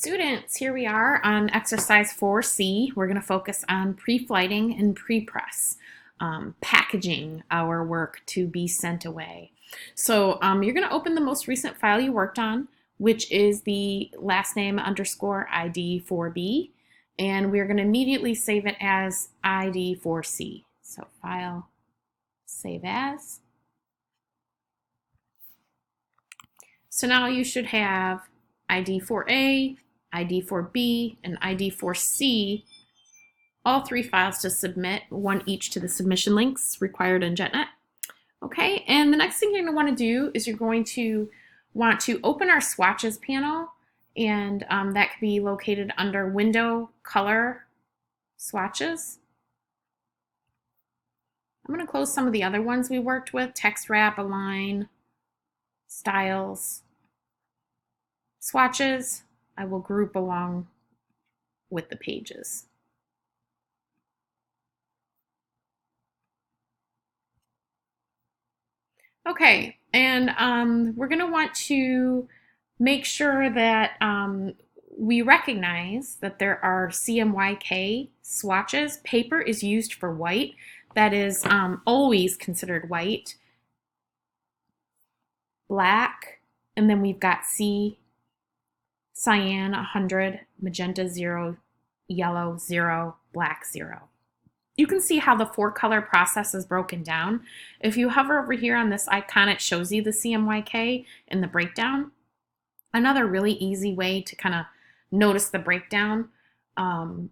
Students, here we are on exercise 4C. We're going to focus on pre-flighting and pre-press, packaging our work to be sent away. So you're going to open the most recent file you worked on, which is the last name underscore Id4b, and we're going to immediately save it as Id4c. So file, save as. So now you should have Id4a, Id4b, and Id4c, all three files to submit, one each to the submission links required in JetNet. Okay, and the next thing you're going to want to do is you're going to want to open our Swatches panel, and that can be located under Window, Color, Swatches. I'm going to close some of the other ones we worked with, Text Wrap, Align, Styles, Swatches. I will group along with the pages. Okay, and we're going to want to make sure that we recognize that there are CMYK swatches. Paper is used for white. That is always considered white. Black, and then we've got C, cyan 100, magenta 0, yellow 0, black 0. You can see how the 4-color process is broken down. If you hover over here on this icon, it shows you the CMYK and the breakdown. Another really easy way to kind of notice the breakdown. I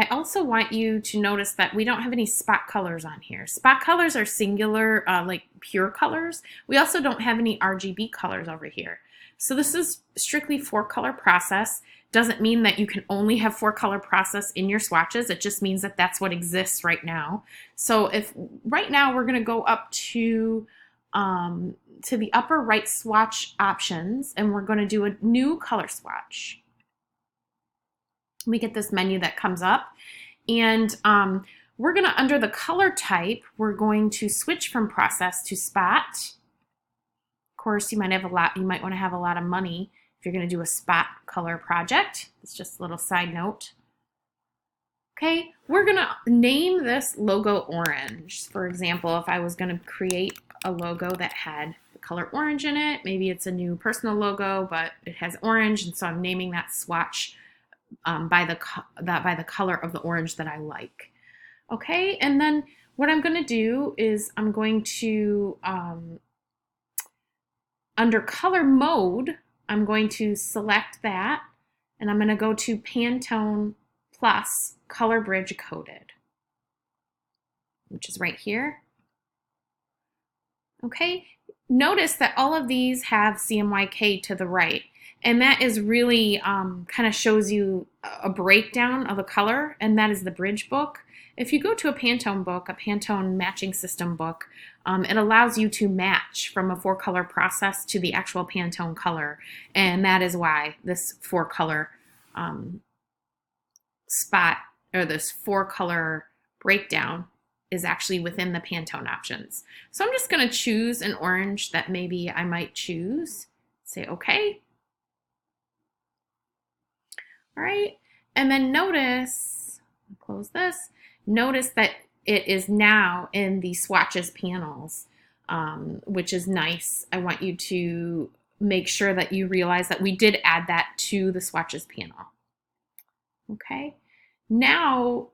also want you to notice that we don't have any spot colors on here. Spot colors are singular, like pure colors. We also don't have any RGB colors over here. So this is strictly 4-color process. Doesn't mean that you can only have 4-color process in your swatches. It just means that that's what exists right now. So if right now we're going to go up to the upper right swatch options, and we're going to do a new color swatch. We get this menu that comes up, and we're going to, under the color type, we're going to switch from process to spot. Of course, you might want to have a lot of money if you're going to do a spot color project. It's just a little side note. Okay, we're going to name this logo orange. For example, if I was going to create a logo that had the color orange in it, maybe it's a new personal logo, but it has orange, and so I'm naming that swatch by the color of the orange that I like. Okay, and then what I'm going to do is I'm going to, under color mode, I'm going to select that, and I'm going to go to Pantone Plus Color Bridge Coded, which is right here. Okay, notice that all of these have CMYK to the right, and that is really kind of shows you a breakdown of a color, and that is the bridge book. If you go to a Pantone book, a Pantone matching system book, it allows you to match from a 4-color process to the actual Pantone color, and that is why this 4-color spot, or this 4-color breakdown, is actually within the Pantone options. So I'm just going to choose an orange that maybe I might choose. Say OK. All right, and then notice, close this, notice that it is now in the swatches panels, which is nice. I want you to make sure that you realize that we did add that to the swatches panel. Okay, now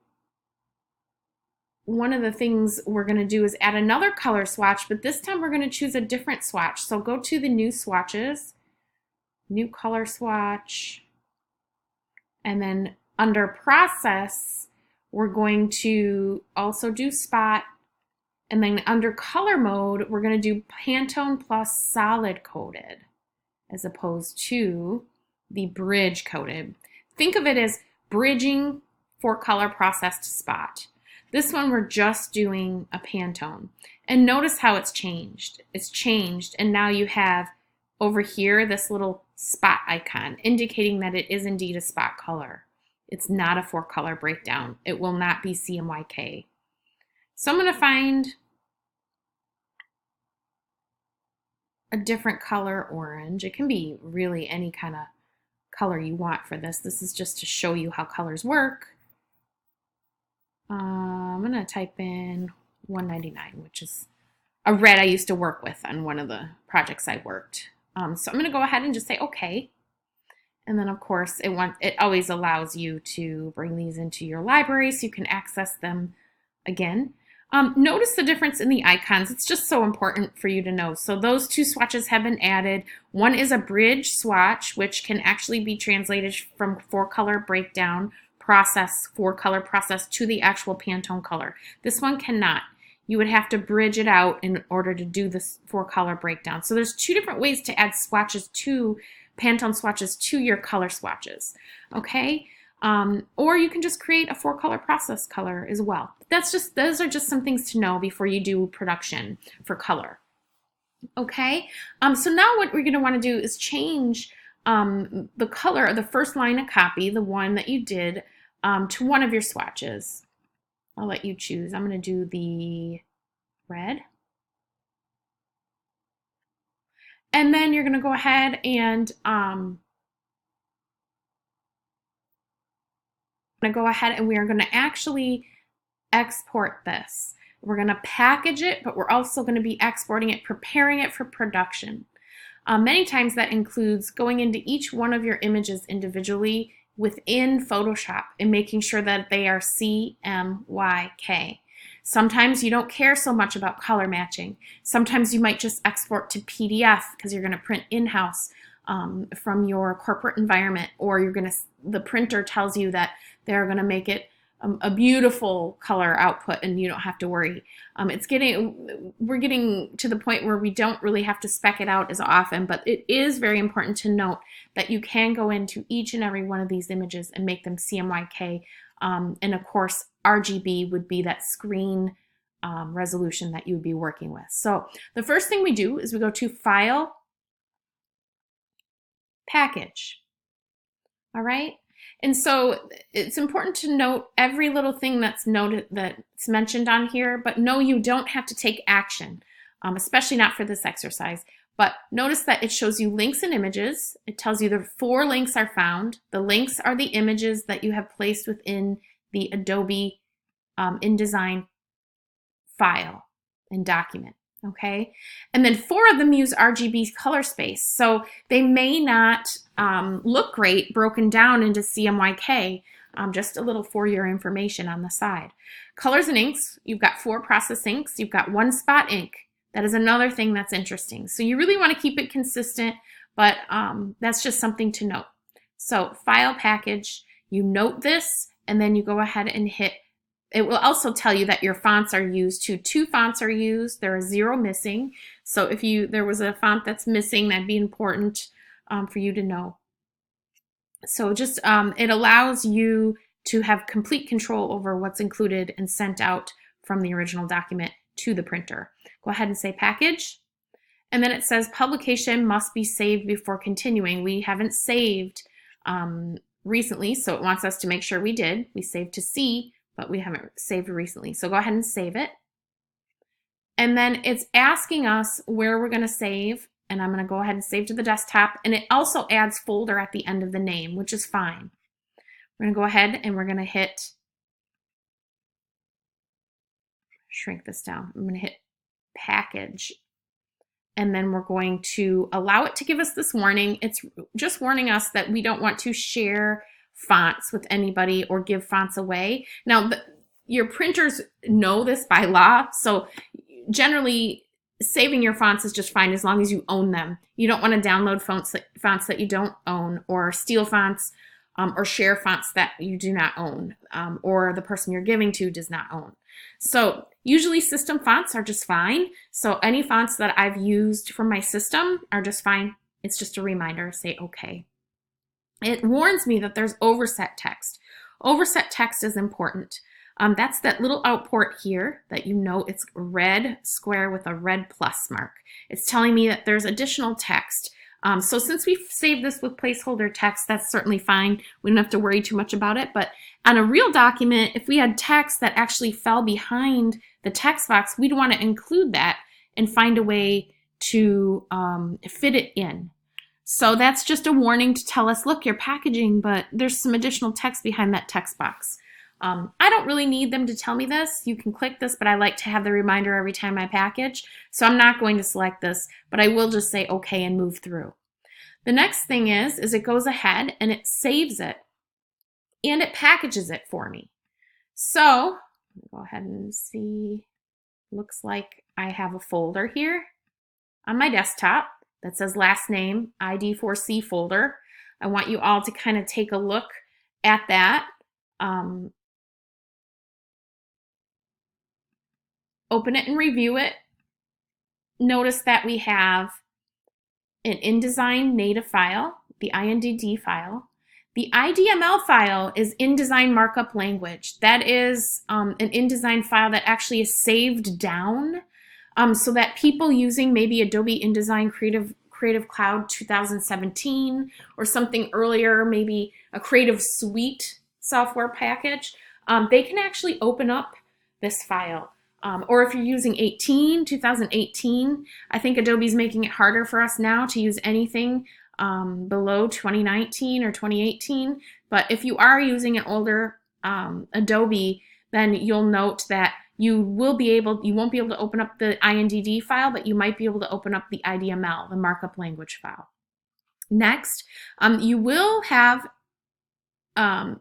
one of the things we're going to do is add another color swatch, but this time we're going to choose a different swatch. So go to the new swatches, new color swatch, and then under process, we're going to also do spot, and then under color mode, we're going to do Pantone Plus Solid Coded as opposed to the bridge coded. Think of it as bridging 4-color process to spot. This one we're just doing a Pantone. And notice how it's changed. It's changed, and now you have over here this little spot icon indicating that it is indeed a spot color. It's not a 4-color breakdown. It will not be CMYK. So I'm going to find a different color orange. It can be really any kind of color you want for this. This is just to show you how colors work. I'm going to type in 199, which is a red I used to work with on one of the projects I worked. So I'm going to go ahead and just say okay. And then of course it always allows you to bring these into your library so you can access them again. Notice the difference in the icons. It's just so important for you to know. So those two swatches have been added. One is a bridge swatch, which can actually be translated from 4-color breakdown process, 4-color process to the actual Pantone color. This one cannot. You would have to bridge it out in order to do this 4-color breakdown. So there's 2 different ways to add swatches to Pantone swatches to your color swatches. Okay? Or you can just create a 4-color process color as well. Those are just some things to know before you do production for color. Okay, so now what we're going to want to do is change the color of the first line of copy, the one that you did, to one of your swatches. I'll let you choose. I'm going to do the red. And then you're going to go ahead and we are going to actually export this. We're going to package it, but we're also going to be exporting it, preparing it for production. Many times that includes going into each one of your images individually within Photoshop and making sure that they are CMYK. Sometimes you don't care so much about color matching. Sometimes you might just export to PDF because you're going to print in-house from your corporate environment, or the printer tells you that they're going to make it a beautiful color output and you don't have to worry. We're getting to the point where we don't really have to spec it out as often, but it is very important to note that you can go into each and every one of these images and make them CMYK. And of course, RGB would be that screen resolution that you would be working with. So the first thing we do is we go to File, Package. All right. And so it's important to note every little thing that's mentioned on here, but no, you don't have to take action, especially not for this exercise. But notice that it shows you links and images. It tells you the 4 links are found. The links are the images that you have placed within the Adobe InDesign file and document. Okay, and then 4 of them use RGB color space, so they may not look great broken down into CMYK, just a little for your information on the side. Colors and inks, you've got 4 process inks, you've got 1 spot ink. That is another thing that's interesting. So you really want to keep it consistent, but that's just something to note. So File, Package, you note this, and then you go ahead and hit. It will also tell you that your fonts are used to 2 fonts are used. There are 0 missing. So if there was a font that's missing, that'd be important for you to know. So just it allows you to have complete control over what's included and sent out from the original document to the printer. Go ahead and say Package. And then it says publication must be saved before continuing. We haven't saved recently, so it wants us to make sure we did. We saved to C, but we haven't saved recently. So go ahead and save it. And then it's asking us where we're going to save, and I'm going to go ahead and save to the desktop. And it also adds folder at the end of the name, which is fine. We're going to go ahead and we're going to hit, shrink this down. I'm going to hit Package. And then we're going to allow it to give us this warning. It's just warning us that we don't want to share fonts with anybody or give fonts away. Now, your printers know this by law, so generally saving your fonts is just fine as long as you own them. You don't want to download fonts that you don't own, or steal fonts, or share fonts that you do not own, or the person you're giving to does not own. So usually system fonts are just fine. So any fonts that I've used from my system are just fine. It's just a reminder, say okay. It warns me that there's overset text. Overset text is important. That's that little output here that you know it's red square with a red plus mark. It's telling me that there's additional text. So since we've saved this with placeholder text, that's certainly fine. We don't have to worry too much about it. But on a real document, if we had text that actually fell behind the text box, we'd want to include that and find a way to fit it in. So that's just a warning to tell us, look, you're packaging, but there's some additional text behind that text box. I don't really need them to tell me this. You can click this, but I like to have the reminder every time I package. So I'm not going to select this, but I will just say okay and move through. The next thing is it goes ahead and it saves it and it packages it for me. So go ahead and see, looks like I have a folder here on my desktop that says last name, Id4c folder. I want you all to kind of take a look at that. Open it and review it. Notice that we have an InDesign native file, the INDD file. The IDML file is InDesign markup language. That is an InDesign file that actually is saved down so that people using maybe Adobe InDesign Creative Cloud 2017 or something earlier, maybe a Creative Suite software package, they can actually open up this file. Or if you're using 2018, I think Adobe's making it harder for us now to use anything below 2019 or 2018. But if you are using an older Adobe, then you'll note that you won't be able to open up the INDD file, but you might be able to open up the IDML, the markup language file. Next, you will have a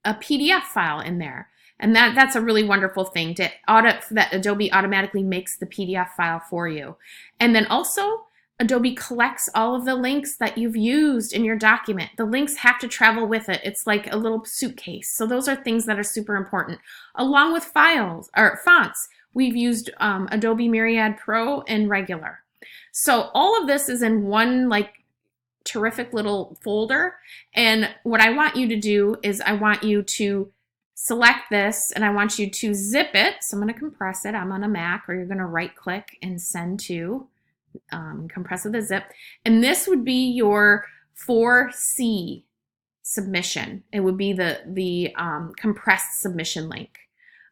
PDF file in there. And that's a really wonderful thing that Adobe automatically makes the PDF file for you. And then also, Adobe collects all of the links that you've used in your document. The links have to travel with it. It's like a little suitcase. So those are things that are super important. Along with files or fonts, we've used Adobe Myriad Pro and Regular. So all of this is in one like terrific little folder. And what I want you to do is I want you to select this and I want you to zip it. So I'm going to compress it. I'm on a Mac, or you're going to right click and send to, compress with a zip. And this would be your 4C submission. It would be the compressed submission link.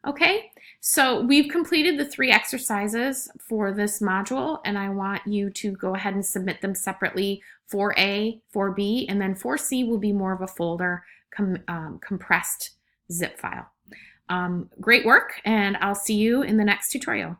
Okay, so we've completed the 3 exercises for this module, and I want you to go ahead and submit them separately. 4A, 4B, and then 4C will be more of a folder compressed zip file. Great work, and I'll see you in the next tutorial.